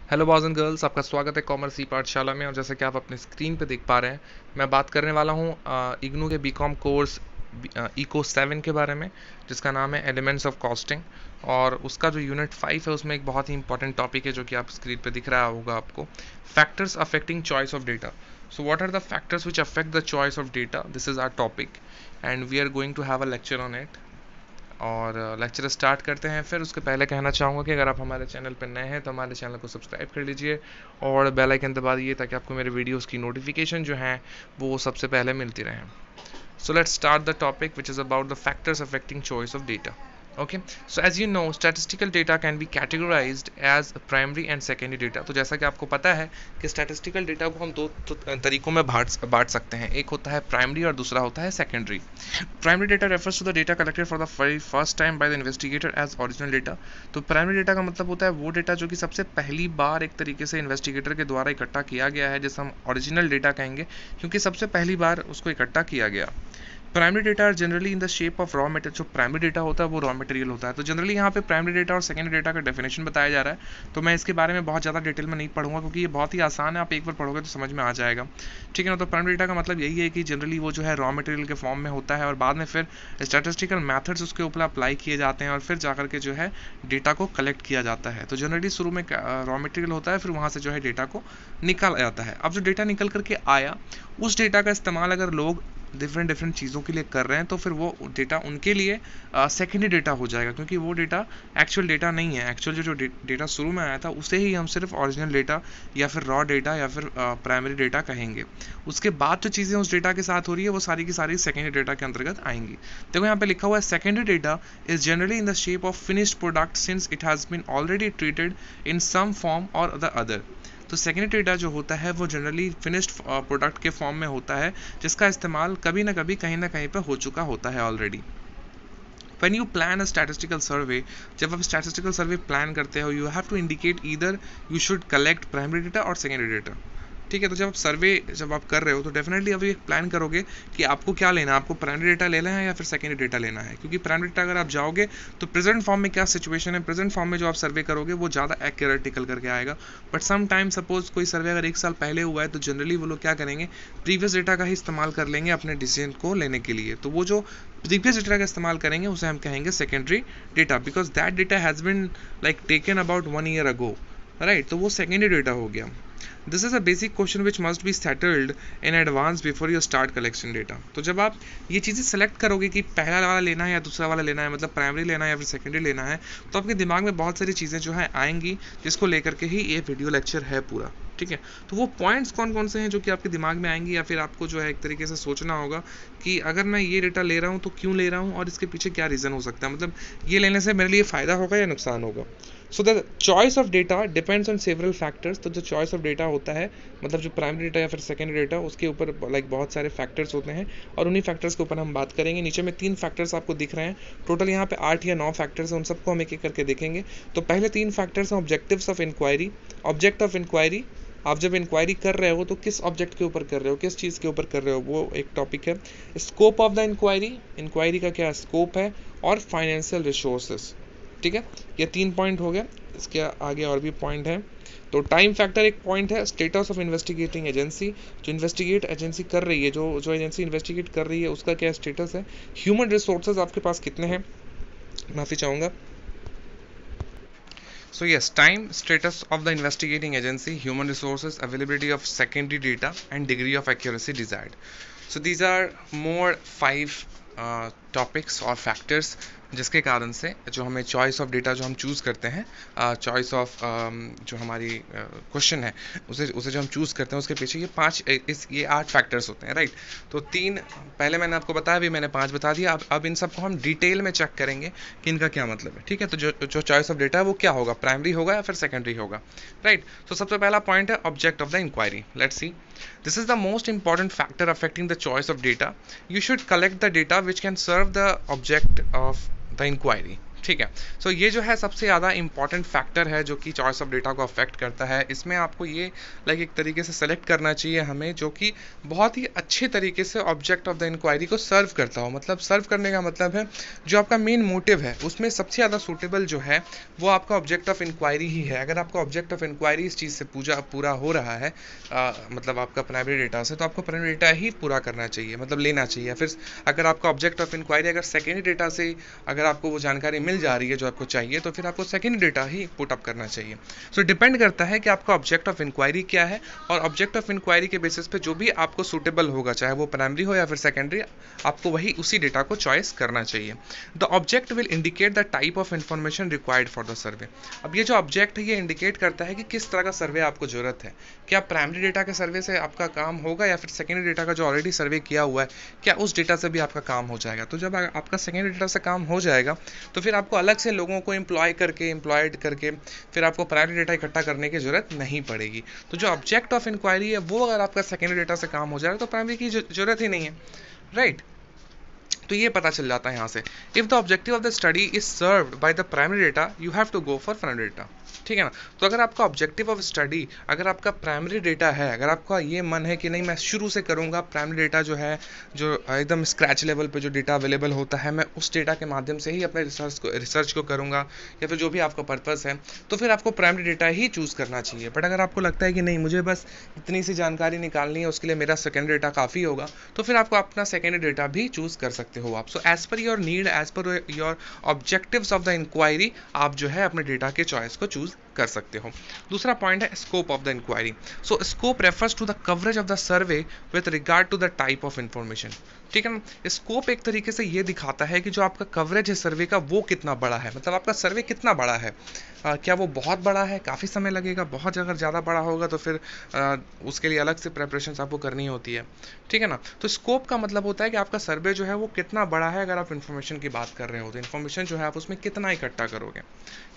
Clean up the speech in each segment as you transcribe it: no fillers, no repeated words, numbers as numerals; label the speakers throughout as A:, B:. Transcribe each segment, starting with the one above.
A: Hello boys and girls, आपका स्वागत है कॉमर्स ई पाठशाला में। और जैसे कि आप अपने स्क्रीन पे देख पा रहे हैं, मैं बात करने वाला हूँ इग्नू के बीकॉम कोर्स इको 7 के बारे में, जिसका नाम है एलिमेंट्स ऑफ कॉस्टिंग। और उसका जो यूनिट 5 है, उसमें एक बहुत ही इंपॉर्टेंट टॉपिक है जो कि आप स्क्रीन पे दिख रहा होगा आपको, factors affecting choice of data. So what are the factors which affect the choice of data? This is our topic and we are going to have a lecture on it. और lecture start करते हैं। फिर उसके पहले कहना चाहूँगा कि अगर आप हमारे चैनल पर नए हैं तो हमारे चैनल को सब्सक्राइब कर लीजिए और बेल आइकन दबा दीजिए ताकि आपको मेरे वीडियोस की नोटिफिकेशन जो है वो सबसे पहले मिलती रहे। So let's start the topic, which is about the factors affecting choice of data. Okay, so as you know, statistical data can be categorized as primary and secondary data. तो जैसा कि आपको पता है कि statistical data को हम दो तरीकों में बांट सकते हैं। एक होता है primary और दूसरा होता है secondary. Primary data refers to the data collected for the very first time by the investigator as original data. तो primary data का मतलब होता है वो डेटा जो कि सबसे पहली बार एक तरीके से इन्वेस्टिगेटर के द्वारा इकट्ठा किया गया है, जिसे हम ओरिजिनल डेटा कहेंगे क्योंकि सबसे पहली बार उसको इकट्ठा किया गया। Primary data are generally in the shape of raw material. जो प्राइमरी डेटा होता है वो रॉ मटेरियल होता है। तो जनरली यहाँ पे प्राइमरी डेटा और सेकेंडरी डेटा का डेफिनेशन बताया जा रहा है। तो मैं इसके बारे में बहुत ज़्यादा डिटेल में नहीं पढ़ूंगा क्योंकि ये बहुत ही आसान है, आप एक बार पढ़ोगे तो समझ में आ जाएगा। ठीक है ना। तो प्राइमरी डेटा का मतलब यही है कि जनरली वो जो है रॉ मटेरियल के फॉर्म में होता है और बाद में फिर स्टैटिस्टिकल मैथड्स उसके ऊपर अप्लाई किए जाते हैं और फिर जाकर के जो है डेटा को कलेक्ट किया जाता है। तो जनरली शुरू में रॉ मटेरियल होता है, फिर वहाँ से जो है डेटा को निकाला जाता है। अब जो डेटा निकल करके आया, उस डेटा का इस्तेमाल अगर लोग डिफरेंट चीज़ों के लिए कर रहे हैं तो फिर वो डेटा उनके लिए सेकेंडरी डेटा हो जाएगा, क्योंकि वो डेटा एक्चुअल डेटा नहीं है। एक्चुअल जो डेटा शुरू में आया था उसे ही हम सिर्फ ओरिजिनल डेटा या फिर रॉ डेटा या फिर प्राइमरी डेटा कहेंगे। उसके बाद जो चीज़ें उस डेटा के साथ हो रही है वो सारी की सारी सेकेंडरी डेटा के अंतर्गत आएंगी। देखो यहाँ पे लिखा हुआ है, secondary data is generally in the shape of finished product since it has been already treated in some form or the other. तो सेकेंडरी डेटा जो होता है वो जनरली फिनिश्ड प्रोडक्ट के फॉर्म में होता है, जिसका इस्तेमाल कभी ना कभी कहीं ना कहीं पर हो चुका होता है already. When you plan a statistical survey, जब आप statistical survey प्लान करते हो, you have to indicate either you should collect primary data और secondary data। ठीक है। तो जब आप कर रहे हो तो डेफिनेटली अब ये प्लान करोगे कि आपको क्या लेना है, आपको प्राइमरी डेटा लेना है या फिर सेकेंडरी डेटा लेना है। क्योंकि प्राइमरी डेटा अगर आप जाओगे तो प्रेजेंट फॉर्म में क्या सिचुएशन है, प्रेजेंट फॉर्म में जो आप सर्वे करोगे वो ज़्यादा एक्यूरेट निकल करके आएगा। बट सम टाइम सपोज कोई सर्वे अगर 1 साल पहले हुआ है तो जनरली वो लोग क्या करेंगे, प्रीवियस डेटा का ही इस्तेमाल कर लेंगे अपने डिसीजन को लेने के लिए। तो वो जो प्रीवियस डेटा का इस्तेमाल करेंगे उसे हम कहेंगे secondary data, because that data has been like taken about 1 year ago, right. तो वो सेकेंडरी डेटा हो गया। This is a basic question which must be settled in advance before you start collection data. तो जब आप ये चीज़ें select करोगे कि पहला वाला लेना है या दूसरा वाला लेना है, मतलब प्राइमरी लेना है या फिर सेकेंडरी लेना है, तो आपके दिमाग में बहुत सारी चीज़ें जो है आएंगी, जिसको लेकर के ही ये वीडियो लेक्चर है पूरा। ठीक है। तो वो पॉइंट्स कौन कौन से हैं जो कि आपके दिमाग में आएंगी, या फिर आपको जो है एक तरीके से सोचना होगा कि अगर मैं ये डेटा ले रहा हूँ तो क्यों ले रहा हूँ और इसके पीछे क्या रीज़न हो सकता है, मतलब ये लेने से मेरे लिए फ़ायदा होगा या नुकसान होगा। So the choice of data depends on several factors. तो जो चॉइस ऑफ डेटा होता है, मतलब जो प्राइमरी डेटा या फिर सेकेंडरी डेटा, उसके ऊपर लाइक बहुत सारे फैक्टर्स होते हैं और उन्हीं फैक्टर्स के ऊपर हम बात करेंगे। नीचे में 3 फैक्टर्स आपको दिख रहे हैं, टोटल यहाँ पे 8 या 9 फैक्टर्स हैं, उन सबको हम एक एक करके देखेंगे। तो पहले 3 फैक्टर्स हैं objectives of inquiry. Object of inquiry, आप जब इंक्वायरी कर रहे हो तो किस ऑब्जेक्ट के ऊपर कर रहे हो, किस चीज़ के ऊपर कर रहे हो, वो एक टॉपिक है। Scope of the inquiry, inquiry का क्या स्कोप है, और फाइनेंशियल रिसोर्सेज। ठीक है। ये 3 पॉइंट हो गए, इसके आगे और भी पॉइंट है। तो टाइम फैक्टर एक पॉइंट है। स्टेटस ऑफ इन्वेस्टिगेटिंग एजेंसी, जो इन्वेस्टिगेट एजेंसी कर रही है, जो एजेंसी इन्वेस्टिगेट कर रही है उसका क्या स्टेटस है। ह्यूमन रिसोर्सेज आपके पास कितने हैं, माफ़ी चाहूँगा। So yes, time, status of the investigating agency, human resources, availability of secondary data, and degree of accuracy desired. So these are more 5 topics or factors जिसके कारण से जो हमें चॉइस ऑफ डेटा जो हम चूज़ करते हैं, चॉइस ऑफ जो हमारी क्वेश्चन है उसे जो हम चूज़ करते हैं, उसके पीछे ये 8 फैक्टर्स होते हैं, राइट। तो 3 पहले मैंने आपको बताया, अभी मैंने 5 बता दिया। अब इन सबको हम डिटेल में चेक करेंगे कि इनका क्या मतलब है। ठीक है। तो जो चॉइस ऑफ डेटा है वो क्या होगा, प्राइमरी होगा या फिर सेकेंडरी होगा, राइट। तो सबसे पहला पॉइंट है object of the inquiry. Let's see, this is the most important factor affecting the choice of data. You should collect the data which can serve the object of the inquiry. ठीक है। सो ये जो है सबसे ज़्यादा important factor है जो कि चॉइस ऑफ डेटा को अफेक्ट करता है। इसमें आपको ये लाइक एक तरीके से सेलेक्ट करना चाहिए हमें जो कि बहुत ही अच्छे तरीके से ऑब्जेक्ट ऑफ द इंक्वायरी को सर्व करता हो। मतलब सर्व करने का मतलब है जो आपका मेन मोटिव है उसमें सबसे ज़्यादा सूटेबल जो है वो आपका ऑब्जेक्ट ऑफ इंक्वायरी ही है। अगर आपका ऑब्जेक्ट ऑफ इंक्वायरी इस चीज़ से पूरा हो रहा है मतलब आपका प्राइमरी डेटा से, तो आपको प्राइमरी डेटा ही पूरा करना चाहिए, मतलब लेना चाहिए। फिर अगर आपका ऑब्जेक्ट ऑफ इंक्वायरी अगर सेकेंडरी डेटा से अगर आपको वो जानकारी मिल जा रही है जो आपको चाहिए, तो फिर आपको सेकेंडरी डेटा ही पुट अप करना चाहिए। सो डिपेंड करता है कि आपका ऑब्जेक्ट ऑफ इंक्वायरी क्या है, और ऑब्जेक्ट ऑफ इंक्वायरी के बेसिस पे जो भी आपको सूटेबल होगा, चाहे वो प्राइमरी हो या फिर सेकेंडरी, आपको वही उसी डेटा को चॉइस करना चाहिए। The object will indicate the type of information required for the survey. अब ये जो ऑब्जेक्ट है ये इंडिकेट करता है कि किस तरह का सर्वे आपको जरूरत है। क्या प्राइमरी डेटा के सर्वे से आपका काम होगा या फिर सेकेंडरी डेटा का जो ऑलरेडी सर्वे किया हुआ है क्या उस डेटा से भी आपका काम हो जाएगा। तो जब आपका सेकेंडरी डेटा से काम हो जाएगा तो फिर आपको अलग से लोगों को एम्प्लॉयड करके फिर आपको प्राइमरी डेटा इकट्ठा करने की जरूरत नहीं पड़ेगी। तो जो ऑब्जेक्ट ऑफ इंक्वायरी है वो अगर आपका सेकेंडरी डेटा से काम हो जाएगा तो प्राइमरी की जरूरत ही नहीं है, राइट। तो ये पता चल जाता है यहाँ से। If the objective of the study is served by the primary data you have to go for primary data, ठीक है ना। तो अगर आपका ऑब्जेक्टिव ऑफ स्टडी अगर आपका प्राइमरी डेटा है, अगर आपका ये मन है कि नहीं मैं शुरू से करूँगा प्राइमरी डेटा जो है जो एकदम स्क्रैच लेवल पे जो डेटा अवेलेबल होता है मैं उस डेटा के माध्यम से ही अपने रिसर्च को करूँगा या फिर जो भी आपका पर्पस है, तो फिर आपको प्राइमरी डेटा ही चूज़ करना चाहिए। बट अगर आपको लगता है कि नहीं मुझे बस इतनी सी जानकारी निकालनी है उसके लिए मेरा सेकेंडरी डेटा काफ़ी होगा, तो फिर आपको अपना सेकेंडरी डेटा भी चूज़ कर सकते हो आप। So as per your need, as per your objectives of the inquiry आप जो है अपने डेटा के चॉइस को चूज़ कर सकते हो। दूसरा पॉइंट है scope of the inquiry. So scope refers to the coverage of the survey with regard to the type of information, ठीक है ना। स्कोप एक तरीके से ये दिखाता है कि जो आपका कवरेज है सर्वे का वो कितना बड़ा है, मतलब आपका सर्वे कितना बड़ा है। क्या वो बहुत बड़ा है, काफ़ी समय लगेगा, बहुत अगर ज़्यादा बड़ा होगा तो फिर उसके लिए अलग से प्रेपरेशन आपको करनी होती है, ठीक है ना। तो स्कोप का मतलब होता है कि आपका सर्वे जो है वो कितना बड़ा है। अगर आप इन्फॉर्मेशन की बात कर रहे हो तो इन्फॉर्मेशन जो है आप उसमें कितना इकट्ठा करोगे,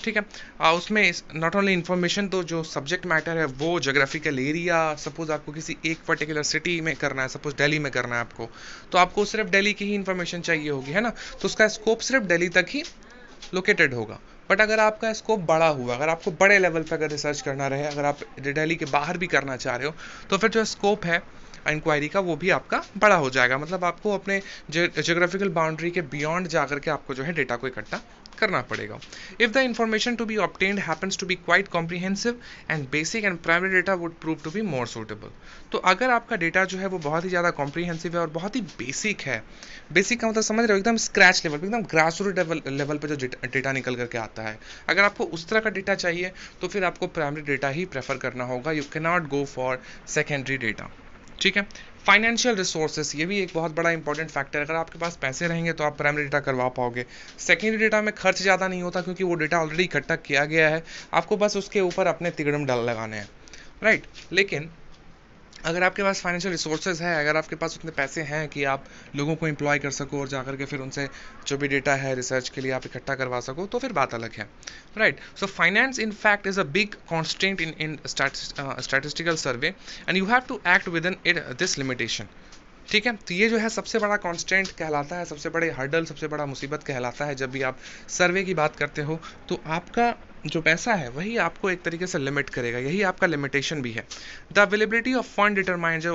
A: ठीक है। उसमें नॉट ओनली इन्फॉर्मेशन, तो जो सब्जेक्ट मैटर है वो जोग्राफिकल एरिया, सपोज आपको किसी एक पर्टिकुलर सिटी में करना है, सपोज दिल्ली में करना है आपको, तो आपको सिर्फ दिल्ली की ही इन्फॉर्मेशन चाहिए होगी, है ना। तो उसका स्कोप सिर्फ दिल्ली तक ही लोकेटेड होगा। बट अगर आपका स्कोप बड़ा हुआ, अगर आपको बड़े लेवल पर अगर रिसर्च करना रहे, अगर आप दिल्ली के बाहर भी करना चाह रहे हो, तो फिर जो स्कोप है इंक्वायरी का वो भी आपका बड़ा हो जाएगा। मतलब आपको अपने जोग्राफिकल बाउंड्री के बियॉन्ड जाकर के आपको जो है डेटा को इकट्ठा करना पड़ेगा। If the information to be obtained happens to be quite comprehensive and basic and primary data would prove to be more suitable. तो अगर आपका डेटा जो है वो बहुत ही ज़्यादा कॉम्प्रिहेंसिव है और बहुत ही बेसिक है, बेसिक का मतलब समझ रहे हो, एकदम स्क्रैच लेवल, एकदम ग्रास रूट लेवल पे जो डेटा निकल करके आता है, अगर आपको उस तरह का डेटा चाहिए तो फिर आपको प्राइमरी डेटा ही प्रेफर करना होगा। You can not go for secondary data, ठीक है। फाइनेंशियल रिसोर्सेस, ये भी एक बहुत बड़ा इंपॉर्टेंट फैक्टर है। अगर आपके पास पैसे रहेंगे तो आप प्राइमरी डेटा करवा पाओगे। सेकेंडरी डेटा में खर्च ज़्यादा नहीं होता क्योंकि वो डेटा ऑलरेडी इकट्ठा किया गया है, आपको बस उसके ऊपर अपने तिगड़म लगाने हैं, राइट। लेकिन अगर आपके पास फाइनेंशियल रिसोर्सेज है, अगर आपके पास उतने पैसे हैं कि आप लोगों को एम्प्लॉय कर सको और जाकर के फिर उनसे जो भी डेटा है रिसर्च के लिए आप इकट्ठा करवा सको, तो फिर बात अलग है, right. So finance in fact is a big constant in statistical survey and you have to act within this limitation, ठीक है। तो ये जो है सबसे बड़ा कांस्टेंट कहलाता है, सबसे बड़े हर्डल, सबसे बड़ा मुसीबत कहलाता है जब भी आप सर्वे की बात करते हो। तो आपका जो पैसा है वही आपको एक तरीके से लिमिट करेगा, यही आपका लिमिटेशन भी है। The availability of fund determine जो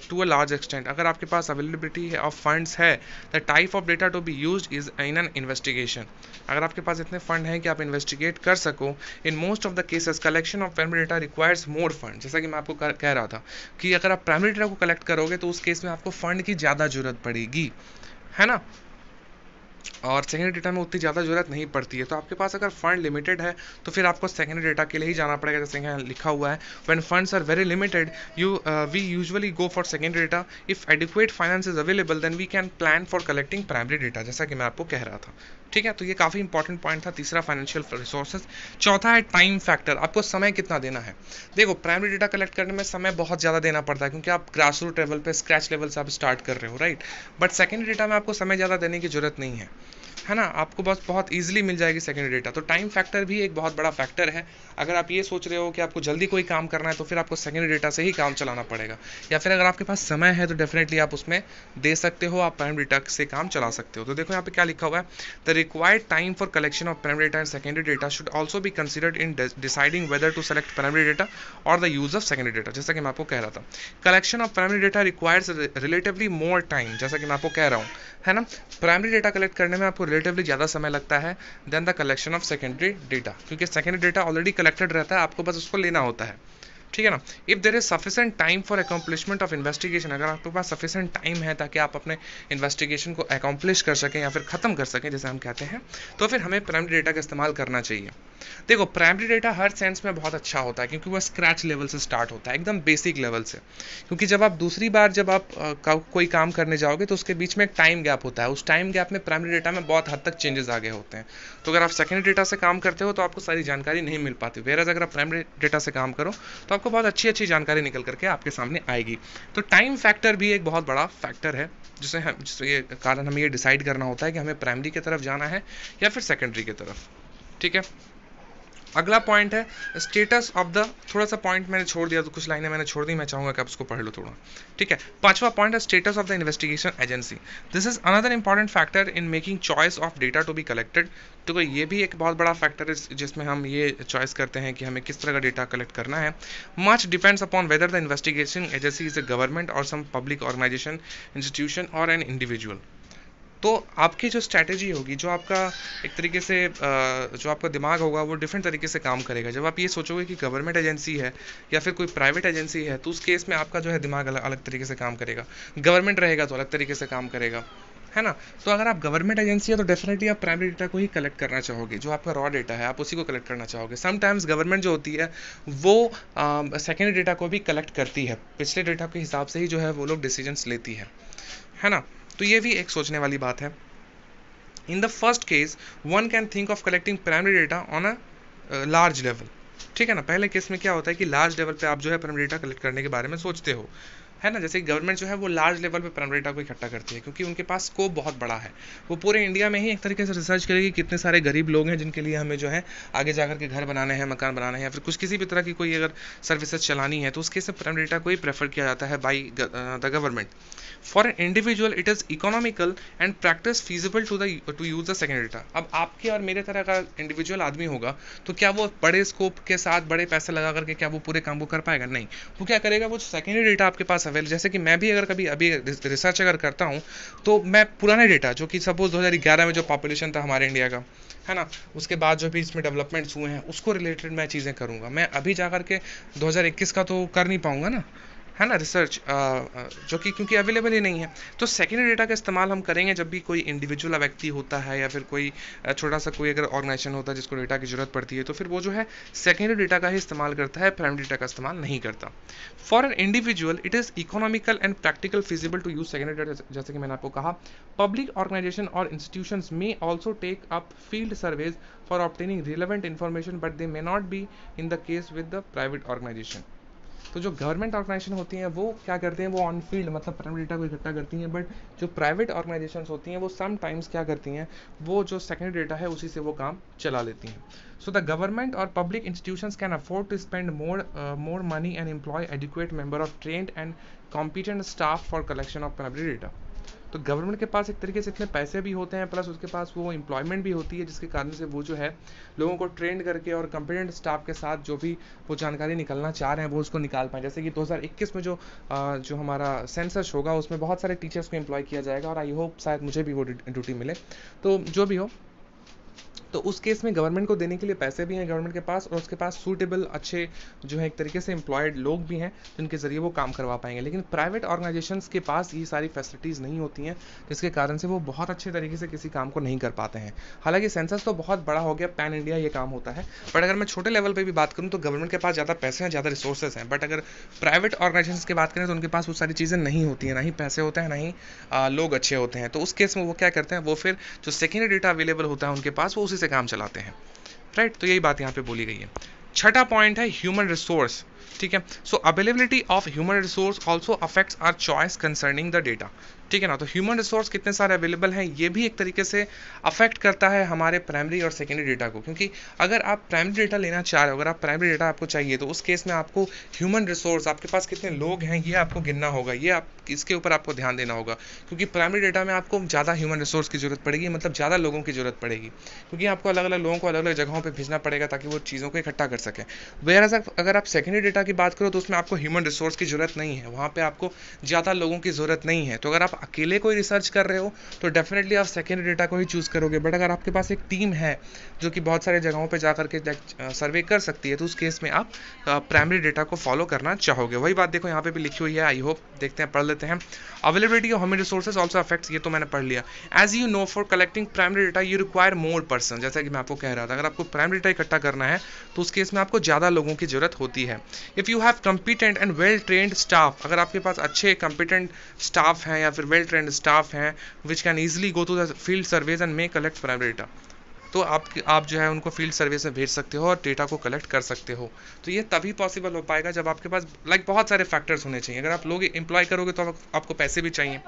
A: टू अ लार्ज एक्सटेंट, अगर आपके पास अवेलेबिलिटी ऑफ फंड्स है, the type of data to be used is in an investigation. अगर आपके पास इतने फंड हैं कि आप इन्वेस्टिगेट कर सको, in most of the cases collection of primary data requires more fund. जैसा कि मैं आपको कह रहा था कि अगर आप प्राइमरी डेटा को कलेक्ट करोगे तो उस केस में आपको फंड की ज़्यादा जरूरत पड़ेगी, है ना, और सेकेंडरी डेटा में उतनी ज़्यादा जरूरत नहीं पड़ती है। तो आपके पास अगर फंड लिमिटेड है तो फिर आपको सेकेंडरी डेटा के लिए ही जाना पड़ेगा। जैसे यहाँ लिखा हुआ है, when funds are very limited we usually go for secondary data, if adequate finance is available then we can plan for collecting primary data, जैसा कि मैं आपको कह रहा था, ठीक है। तो ये काफ़ी इंपॉर्टेंट पॉइंट था, तीसरा फाइनेंशियल रिसोर्सेज। चौथा है टाइम फैक्टर, आपको समय कितना देना है। देखो प्राइमरी डेटा कलेक्ट करने में समय बहुत ज़्यादा देना पड़ता है क्योंकि आप ग्रास रूट लेवल पे स्क्रैच लेवल से आप स्टार्ट कर रहे हो, राइट। बट सेकेंडरी डेटा में आपको समय ज़्यादा देने की जरूरत नहीं है। है ना, आपको बस बहुत इजीली मिल जाएगी सेकेंडरी डेटा। तो टाइम फैक्टर भी एक बहुत बड़ा फैक्टर है। अगर आप ये सोच रहे हो कि आपको जल्दी कोई काम करना है तो फिर आपको सेकेंडरी डेटा से ही काम चलाना पड़ेगा, या फिर अगर आपके पास समय है तो डेफिनेटली आप उसमें दे सकते हो, आप प्राइमरी डेटा से काम चला सकते हो। तो देखो यहाँ पे क्या लिखा हुआ है, the required time for collection of primary data and secondary data should also be considered in deciding whether to select primary data और the use of secondary data. जैसा कि मैं आपको कह रहा था, collection of primary data requires relatively more time, जैसा कि मैं आपको कह रहा हूँ, है ना, प्राइमरी डेटा कलेक्ट करने में आपको रिलेटिवली ज़्यादा समय लगता है then the collection of secondary data, क्योंकि सेकेंडरी डेटा ऑलरेडी कलेक्टेड रहता है, आपको बस उसको लेना होता है। ठीक है ना। If there is sufficient time for accomplishment of investigation, अगर आपके पास सफिशेंट टाइम है ताकि आप अपने इन्वेस्टिगेशन को अकम्पलिश कर सकें या फिर ख़त्म कर सकें जैसे हम कहते हैं, तो फिर हमें प्राइमरी डेटा का इस्तेमाल करना चाहिए। देखो, प्राइमरी डेटा हर सेंस में बहुत अच्छा होता है क्योंकि वह स्क्रैच लेवल से स्टार्ट होता है, एकदम बेसिक लेवल से। क्योंकि जब आप दूसरी बार जब आप कोई काम करने जाओगे तो उसके बीच में एक टाइम गैप होता है, उस टाइम गैप में प्राइमरी डेटा में बहुत हद तक चेंजेस आ गए होते हैं। तो अगर आप सेकेंडरी डेटा से काम करते हो तो आपको सारी जानकारी नहीं मिल पाती, वेरएज़ अगर आप प्राइमरी डेटा से काम करो तो आपको बहुत अच्छी जानकारी निकल करके आपके सामने आएगी। तो टाइम फैक्टर भी एक बहुत बड़ा फैक्टर है जिससे ये कारण हमें ये डिसाइड करना होता है कि हमें प्राइमरी की तरफ जाना है या फिर सेकेंडरी की तरफ। ठीक है, अगला पॉइंट है स्टेटस ऑफ द, थोड़ा सा पॉइंट मैंने छोड़ दिया, तो कुछ लाइनें मैंने छोड़ दी, मैं चाहूंगा कि आप उसको पढ़ लो थोड़ा। ठीक है, पांचवा पॉइंट है status of the investigation agency. This is another important factor in making choice of data to be collected. तो ये भी एक बहुत बड़ा फैक्टर है जिसमें हम ये चॉइस करते हैं कि हमें किस तरह का डेटा कलेक्ट करना है। Much depends upon whether the investigation agency is a government और सम पब्लिक ऑर्गेनाइजेशन, इंस्टीट्यूशन और एन इंडिविजुअल। तो आपकी जो स्ट्रैटेजी होगी, जो आपका एक तरीके से जो आपका दिमाग होगा वो डिफरेंट तरीके से काम करेगा। जब आप ये सोचोगे कि गवर्नमेंट एजेंसी है या फिर कोई प्राइवेट एजेंसी है तो उस केस में आपका जो है दिमाग अलग तरीके से काम करेगा, गवर्नमेंट रहेगा तो अलग तरीके से काम करेगा, है ना। तो अगर आप गवर्नमेंट एजेंसी है तो डेफिनेटली आप प्राइमरी डेटा को ही कलेक्ट करना चाहोगे, जो आपका रॉ डेटा है आप उसी को कलेक्ट करना चाहोगे। समटाइम्स गवर्नमेंट जो होती है वो सेकेंडरी डेटा को भी कलेक्ट करती है, पिछले डेटा के हिसाब से ही जो है वो लोग डिसीजंस लेती है ना। तो ये भी एक सोचने वाली बात है। In the first case one can think of collecting primary data on a large level. ठीक है ना, पहले केस में क्या होता है कि लार्ज लेवल पे आप जो है प्राइमरी डेटा कलेक्ट करने के बारे में सोचते हो, है ना। जैसे गवर्नमेंट जो है वो लार्ज लेवल पे प्राइमरी डेटा को इकट्ठा करती है क्योंकि उनके पास स्कोप बहुत बड़ा है। वो पूरे इंडिया में ही एक तरीके से रिसर्च करेगी कितने सारे गरीब लोग हैं जिनके लिए हमें जो है आगे जाकर के घर बनाने हैं, मकान बनाने हैं, या फिर कुछ किसी भी तरह की कोई अगर सर्विसेज चलानी है तो उसके से प्राइमरी डेटा को ही प्रेफर किया जाता है by the government. For an individual it is economical and practice feasible to use the secondary data. अब आपके और मेरे तरह का इंडिविजुअल आदमी होगा तो क्या वो बड़े स्कोप के साथ बड़े पैसे लगा करके क्या वो पूरे काम को कर पाएगा? नहीं। वो क्या करेगा, वो सेकेंडरी डेटा आपके पास अवेलेबल, जैसे कि मैं भी अगर कभी अभी रिसर्च अगर करता हूँ तो मैं पुराने डेटा जो कि सपोज 2011 में जो पॉपुलेशन था हमारे इंडिया का, है ना, उसके बाद जो भी इसमें डेवलपमेंट्स हुए हैं उसको रिलेटेड मैं चीज़ें करूँगा। मैं अभी जा कर के 2021 का तो कर नहीं पाऊँगा ना, है ना, रिसर्च जो कि क्योंकि अवेलेबल ही नहीं है। तो सेकेंडरी डेटा का इस्तेमाल हम करेंगे जब भी कोई इंडिविजुअल व्यक्ति होता है या फिर कोई छोटा सा कोई अगर ऑर्गेनाइजेशन होता है जिसको डेटा की जरूरत पड़ती है, तो फिर वो जो है सेकेंडरी डेटा का ही इस्तेमाल करता है, प्राइमरी डेटा का इस्तेमाल नहीं करता। For an individual it is economical and practical feasible to use secondary data. जैसे कि मैंने आपको कहा, पब्लिक ऑर्गेनाइजेशन और institutions may also take up field surveys for obtaining relevant information but they may not be in the case with the private organisation. तो जो government organisation होती हैं वो क्या करते हैं, वो ऑन फील्ड मतलब प्राइमरी डेटा को इकट्ठा करती हैं, बट जो प्राइवेट ऑर्गेनाइजेशंस होती हैं वो सम टाइम्स क्या करती हैं, वो जो सेकेंडरी डेटा है उसी से वो काम चला लेती हैं। सो द गवर्नमेंट और public institutions can afford to spend more money and employ adequate member of trained and competent staff for collection of primary data. तो गवर्नमेंट के पास एक तरीके से इतने पैसे भी होते हैं प्लस उसके पास वो एम्प्लॉयमेंट भी होती है, जिसके कारण से वो जो है लोगों को ट्रेंड करके और कॉम्पिटेंट स्टाफ के साथ जो भी वो जानकारी निकलना चाह रहे हैं वो उसको निकाल पाएँ। जैसे कि 2021 में जो हमारा सेंसस होगा उसमें बहुत सारे टीचर्स को एम्प्लॉय किया जाएगा और आई होप शायद मुझे भी वो ड्यूटी मिले। तो जो भी हो, तो उस केस में गवर्नमेंट को देने के लिए पैसे भी हैं गवर्नमेंट के पास और उसके पास सूटेबल अच्छे जो है एक तरीके से एम्प्लॉयड लोग भी हैं जिनके ज़रिए वो काम करवा पाएंगे। लेकिन प्राइवेट ऑर्गेनाइजेशंस के पास ये सारी फैसिलिटीज़ नहीं होती हैं, जिसके कारण से वो बहुत अच्छे तरीके से किसी काम को नहीं कर पाते हैं। हालांकि सेंसस तो बहुत बड़ा हो गया, पैन इंडिया ये काम होता है, बट अगर मैं छोटे लेवल पर भी बात करूँ तो गवर्नमेंट के पास ज़्यादा पैसे हैं, ज़्यादा रिसोर्सेज हैं, बट अगर प्राइवेट ऑर्गेनाइजेशंस की बात करें तो उनके पास वो सारी चीज़ें नहीं होती हैं, ना ही पैसे होते हैं, ना ही लोग अच्छे होते हैं। तो उस केस में वो क्या करते हैं, वो फिर जो सेकेंडरी डेटा अवेलेबल होता है उनके पास वो उसी से काम चलाते हैं, राइट। तो यही बात यहाँ पे बोली गई है। छठा पॉइंट है ह्यूमन रिसोर्स। ठीक है। So availability of human resource also affects our choice concerning the data, ठीक है ना। तो ह्यूमन रिसोर्स कितने सारे अवेलेबल हैं ये भी एक तरीके से अफेक्ट करता है हमारे प्राइमरी और सेकेंडरी डेटा को, क्योंकि अगर आप प्राइमरी डेटा लेना चाह रहे हो, अगर आप प्राइमरी डेटा आपको चाहिए, तो उस केस में आपको ह्यूमन रिसोर्स, आपके पास कितने लोग हैं ये आपको गिनना होगा, ये आप इसके ऊपर आपको ध्यान देना होगा, क्योंकि प्राइमरी डेटा में आपको ज़्यादा ह्यूमन रिसोर्स की जरूरत पड़ेगी, मतलब ज़्यादा लोगों की जरूरत पड़ेगी, क्योंकि आपको अलग अलग लोगों को अलग अलग जगहों पर भेजना पड़ेगा ताकि वो चीज़ों को इकट्ठा कर सकें। वेयर अगर आप सेकेंडरी डेटा की बात करो तो उसमें आपको ह्यूमन रिसोर्स की जरूरत नहीं है, वहाँ पे आपको ज़्यादा लोगों की जरूरत नहीं है। तो अगर आप अकेले कोई रिसर्च कर रहे हो तो डेफिनेटली आप सेकेंडरी डेटा को ही चूज़ करोगे, बट अगर आपके पास एक टीम है जो कि बहुत सारे जगहों पे जा करके सर्वे कर सकती है, तो उस केस में आप प्राइमरी डेटा को फॉलो करना चाहोगे। वही बात देखो यहाँ पे भी लिखी हुई है, आई होप देखते हैं, पढ़ लेते हैं। Availability of human resources also affects, ये तो मैंने पढ़ लिया। As you know for collecting primary data you require more person, जैसा कि मैं आपको कह रहा था, अगर आपको प्राइमरी डेटा इकट्ठा करना है तो उस केस में आपको ज़्यादा लोगों की जरूरत होती है। If you have competent and well trained staff, अगर आपके पास अच्छे कॉम्पिटेंट स्टाफ हैं या फिर वेल ट्रेंड स्टाफ हैं which can easily go to the field surveys and may collect primary data, तो आप जो है उनको फील्ड सर्विस में भेज सकते हो और डेटा को कलेक्ट कर सकते हो। तो ये तभी पॉसिबल हो पाएगा जब आपके पास बहुत सारे फैक्टर्स होने चाहिए। अगर आप लोग एम्प्लॉय करोगे तो आपको पैसे भी चाहिए,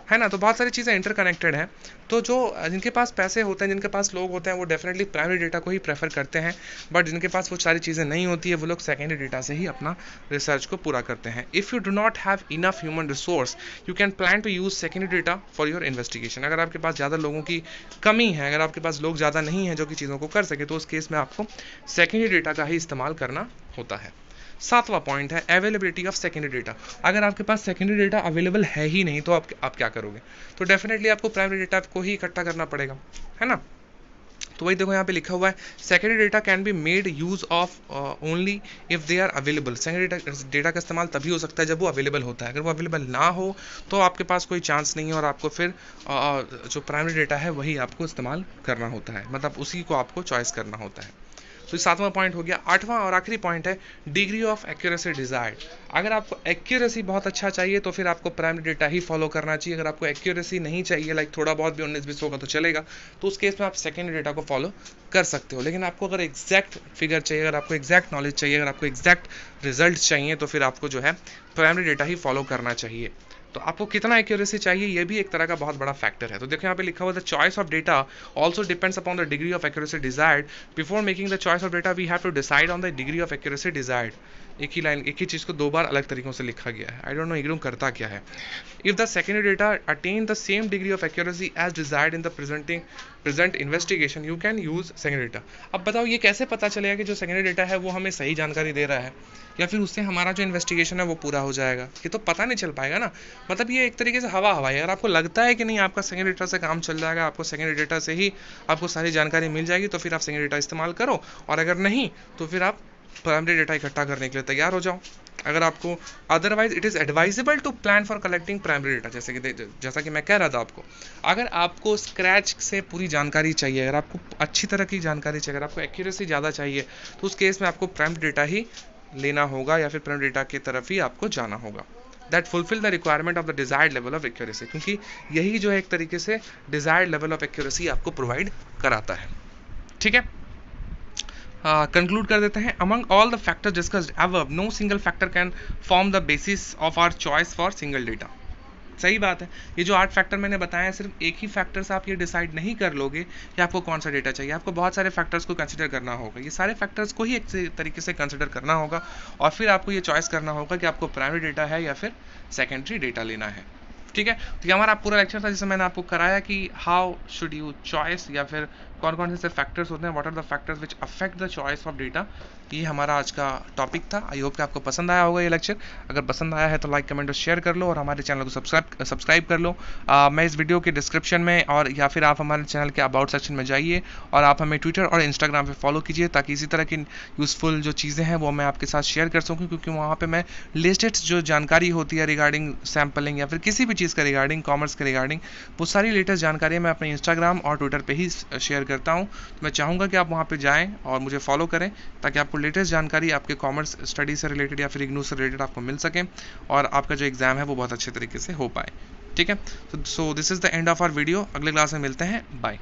A: है ना, तो बहुत सारी चीज़ें इंटरकनेक्टेड हैं। तो जो जिनके पास पैसे होते हैं, जिनके पास लोग होते हैं, वो डेफिनेटली प्राइमरी डेटा को ही प्रेफर करते हैं, बट जिनके पास वो सारी चीज़ें नहीं होती है वो लोग सेकेंडरी डेटा से ही अपना रिसर्च को पूरा करते हैं। If you do not have enough human resource you can plan to use secondary data for your investigation. अगर आपके पास ज़्यादा लोगों की कमी है, अगर आपके पास लोग ज़्यादा नहीं हैं जो कि चीज़ों को कर सके, तो उस केस में आपको सेकेंडरी डेटा का ही इस्तेमाल करना होता है। सातवां पॉइंट है अवेलेबिलिटी ऑफ सेकेंडरी डेटा। अगर आपके पास सेकेंडरी डेटा अवेलेबल है ही नहीं तो आप क्या करोगे, तो डेफिनेटली आपको प्राइमरी डेटा को ही इकट्ठा करना पड़ेगा, है ना। तो वही देखो यहाँ पे लिखा हुआ है secondary data can be made use of only if they are available. Secondary data का इस्तेमाल तभी हो सकता है जब वो अवेलेबल होता है, अगर वो अवेलेबल ना हो तो आपके पास कोई चांस नहीं है और आपको फिर जो प्राइमरी डेटा है वही आपको इस्तेमाल करना होता है, मतलब उसी को आपको चॉइस करना होता है। तो सातवां पॉइंट हो गया। आठवां और आखिरी पॉइंट है डिग्री ऑफ एक्यूरेसी डिजायर्ड। अगर आपको एक्यूरेसी बहुत अच्छा चाहिए तो फिर आपको प्राइमरी डेटा ही फॉलो करना चाहिए। अगर आपको एक्यूरेसी नहीं चाहिए, थोड़ा बहुत भी 19-20 होगा तो चलेगा, तो उस केस में आप सेकेंडरी डेटा को फॉलो कर सकते हो। लेकिन आपको अगर एग्जैक्ट फिगर चाहिए, अगर आपको एग्जैक्ट नॉलेज चाहिए, अगर आपको एग्जैक्ट रिजल्ट चाहिए, तो फिर आपको जो है प्राइमरी डेटा ही फॉलो करना चाहिए। तो आपको कितना एक्यूरेसी चाहिए ये भी एक तरह का बहुत बड़ा फैक्टर है। तो देखो यहाँ पे लिखा हुआ the choice of data also depends upon the degree of accuracy desired. Before making the choice of data we have to decide on the degree of accuracy desired. एक ही लाइन, एक ही चीज़ को दो बार अलग तरीकों से लिखा गया है। आई डोंट नो इग्नू करता क्या है। If the secondary data attain the same degree of accuracy as desired in the present investigation you can use secondary data. अब बताओ ये कैसे पता चलेगा कि जो सेकेंडरी डेटा है वो हमें सही जानकारी दे रहा है या फिर उससे हमारा जो इन्वेस्टिगेशन है वो पूरा हो जाएगा? ये तो पता नहीं चल पाएगा ना। मतलब ये एक तरीके से हवा है। अगर आपको लगता है कि नहीं आपका सेकेंडरी डेटा से काम चल जाएगा, आपको सेकेंडरी डेटा से ही आपको सारी जानकारी मिल जाएगी, तो फिर आप सेकेंडरी डेटा इस्तेमाल करो, और अगर नहीं तो फिर आप प्राइमरी डेटा इकट्ठा करने के लिए तैयार हो जाओ। अगर आपको otherwise it is advisable to plan for collecting primary data. जैसा कि मैं कह रहा था आपको, अगर आपको स्क्रैच से पूरी जानकारी चाहिए, अगर आपको अच्छी तरह की जानकारी चाहिए, अगर आपको एक्यूरेसी ज़्यादा चाहिए, तो उस केस में आपको प्राइमरी डेटा ही लेना होगा या फिर प्राइमरी डेटा की तरफ ही आपको जाना होगा। That fulfil the requirement of the desired level of accuracy, क्योंकि यही जो है एक तरीके से डिजायर्ड लेवल ऑफ एक्यूरेसी आपको प्रोवाइड कराता है। ठीक है, कंक्लूड कर देते हैं। Among all the factors discussed above no single factor can form the basis of our choice for single data. सही बात है, ये जो 8 फैक्टर मैंने बताया, सिर्फ एक ही फैक्टर से आप ये डिसाइड नहीं कर लोगे कि आपको कौन सा डेटा चाहिए। आपको बहुत सारे फैक्टर्स को कंसिडर करना होगा। ये सारे फैक्टर्स को ही एक तरीके से कंसिडर करना होगा और फिर आपको ये चॉइस करना होगा कि आपको प्राइमरी डेटा है या फिर सेकेंडरी डेटा लेना है। ठीक है, तो ये हमारा पूरा लेक्चर था जिसमें मैंने आपको कराया कि हाउ शुड यू चॉइस, या फिर कौन कौन से फैक्टर्स होते हैं, what are the factors which affect the choice of data. ये हमारा आज का टॉपिक था। आई होप कि आपको पसंद आया होगा ये लेक्चर। अगर पसंद आया है तो लाइक, कमेंट और शेयर कर लो और हमारे चैनल को सब्सक्राइब कर लो। मैं इस वीडियो के डिस्क्रिप्शन में और या फिर आप हमारे चैनल के अबाउट सेक्शन में जाइए और आप हमें ट्विटर और इंस्टाग्राम पे फॉलो कीजिए, ताकि इसी तरह की यूज़फुल जो चीज़ें हैं वो मैं आपके साथ शेयर कर सकूँ, क्योंकि वहाँ पर मैं लेटेस्ट जो जानकारी होती है रिगार्डिंग सैम्पलिंग या फिर किसी भी चीज़ का रिगार्डिंग, कॉमर्स के रिगार्डिंग, वो सारी लेटेस्ट जानकारी मैं अपने इंस्टाग्राम और ट्विटर पर ही शेयर करता हूँ। तो मैं चाहूँगा कि आप वहाँ पे जाएं और मुझे फॉलो करें, ताकि आपको लेटेस्ट जानकारी आपके कॉमर्स स्टडी से रिलेटेड या फिर इग्नू से रिलेटेड आपको मिल सके और आपका जो एग्जाम है वो बहुत अच्छे तरीके से हो पाए। ठीक है, so this is the end of our video. अगले क्लास में मिलते हैं, बाय।